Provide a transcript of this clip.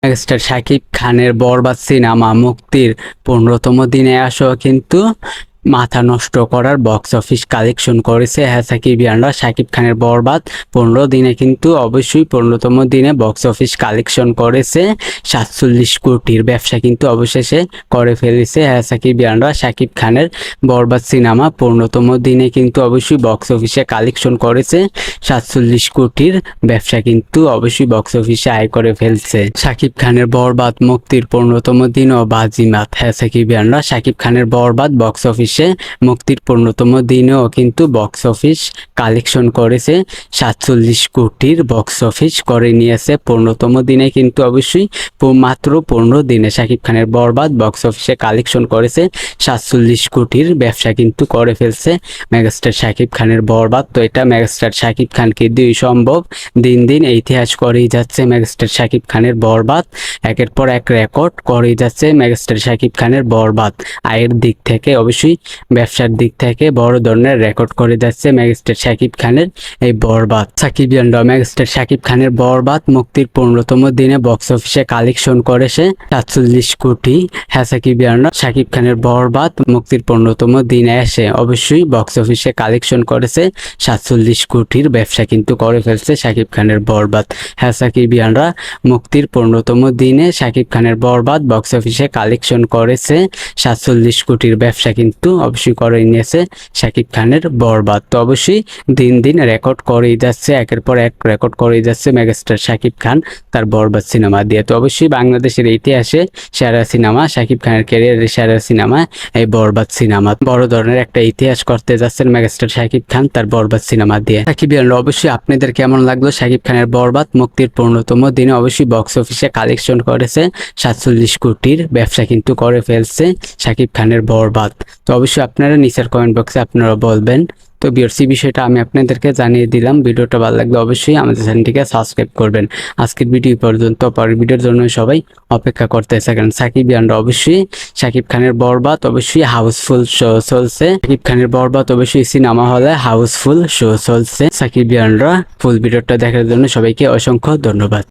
Megastar Shakib খানের বরবাদ cinema মুক্তির 15তম দিনে আসো কিন্তু মাথা নষ্ট করার বক্স অফিস কালেকশন করেছে। হ্যাঁ সাকিবিয়ানরা, শাকিব খানের বরবাদ 15 দিনে কিন্তু অবশ্যই 15তম দিনে বক্স অফিস কালেকশন করেছে 47 কোটির ব্যবসা কিন্তু অবশেষে করে ফেলেছে। হ্যাঁ সাকিবিয়ানরা, শাকিব খানের বরবাদ সিনেমা 15তম দিনে কিন্তু অবশ্যই বক্স অফিসে কালেকশন করেছে 47 কোটির ব্যবসা কিন্তু অবশ্যই বক্স অফিসে আয় করে ফেলছে। শাকিব খানের বরবাদ মুক্তির 15তম দিনও বাজিমাত। হ্যাঁ সাকিবিয়ানরা, শাকিব খানের বরবাদ বক্স অফিসে মুক্তির 15তম দিনেও কিন্তু বক্স অফিস কালেকশন করেছে 47 কোটির বক্স অফিস করে নিয়েছে 15তম দিনে কিন্তু অবশ্যই মাত্র 15 দিনে শাকিব খানের বরবাদ বক্স অফিসে কালেকশন করেছে 47 কোটির ব্যবসা কিন্তু করে ফেলছে মেগাস্টার শাকিব খানের বরবাদ। তো এটা মেগাস্টার শাকিব খানকে দুই সম্ভব, দিন দিন ইতিহাস করেই যাচ্ছে মেগাস্টার শাকিব খানের বরবাদ, একের পর এক রেকর্ড করেই যাচ্ছে মেগাস্টার শাকিব খানের বরবাদ। আয়ের দিক থেকে অবশ্যই ব্যবসার দিক থেকে বড় ধরনের রেকর্ড করে যাচ্ছে মেগাস্টার শাকিব খানের এই বরবাদ। সাকিবিয়ানরা, মেগাস্টার শাকিব খানের বরবাদ মুক্তির 15তম দিনে বক্স অফিসে কালেকশন করেছে 47 কোটি। হ্যাঁ সাকিবিয়ানরা, শাকিব খানের বরবাদ মুক্তির 15তম দিনে এসে অবশ্যই বক্স অফিসে কালেকশন করেছে 47 কোটির ব্যবসা কিন্তু করে ফেলছে শাকিব খানের বরবাদ। হ্যাঁ সাকিবিয়ানরা, মুক্তির 15তম দিনে শাকিব খানের বরবাদ বক্স অফিসে কালেকশন করেছে 47 কোটির ব্যবসা কিন্তু অবশ্যই করে নিয়েছে শাকিব খানের বরবাদ। তো অবশ্যই দিন দিন রেকর্ড করেই যাচ্ছে, একের পর এক রেকর্ড করেই যাচ্ছে মেগাস্টার শাকিব খান তার বরবাদ সিনেমা দিয়ে। তো অবশ্যই বাংলাদেশের ইতিহাসে সেরা সিনেমা, শাকিব খানের ক্যারিয়ারের সেরা সিনেমা এই বরবাদ সিনেমা। বড় ধরনের একটা ইতিহাস করতে যাচ্ছেন মেগাস্টার শাকিব খান তার বরবাদ সিনেমা দিয়ে। সাকিবিয়ানরা, অবশ্যই আপনাদের কেমন লাগলো শাকিব খানের বরবাদ মুক্তির 15তম দিনে অবশ্যই বক্স অফিসে কালেকশন করেছে 47 কোটির ব্যবসা কিন্তু করে ফেলছে শাকিব খানের বরবাদ। তো অবশ্যই আপনারা নিচের কমেন্ট বক্সে আপনারা বলবেন। তো ভিউয়ার্স, এই বিষয়টা আমি আপনাদেরকে জানিয়ে দিলাম। ভিডিওটা ভালো লাগলে অবশ্যই আমাদের চ্যানেলটিকে সাবস্ক্রাইব করবেন। আজকের ভিডিও পর্যন্ত, পরের ভিডিওর জন্য সবাই অপেক্ষা করতে থাকেন। সাকিবিয়ানরা, অবশ্যই শাকিব খানের বরবাদ অবশ্যই হাউসফুল শো চলছে। শাকিব খানের বরবাদ অবশ্যই সিনেমা হলে হাউসফুল শো চলছে। সাকিবিয়ানরা, ফুল ভিডিওটা দেখার জন্য সবাইকে অসংখ্য ধন্যবাদ।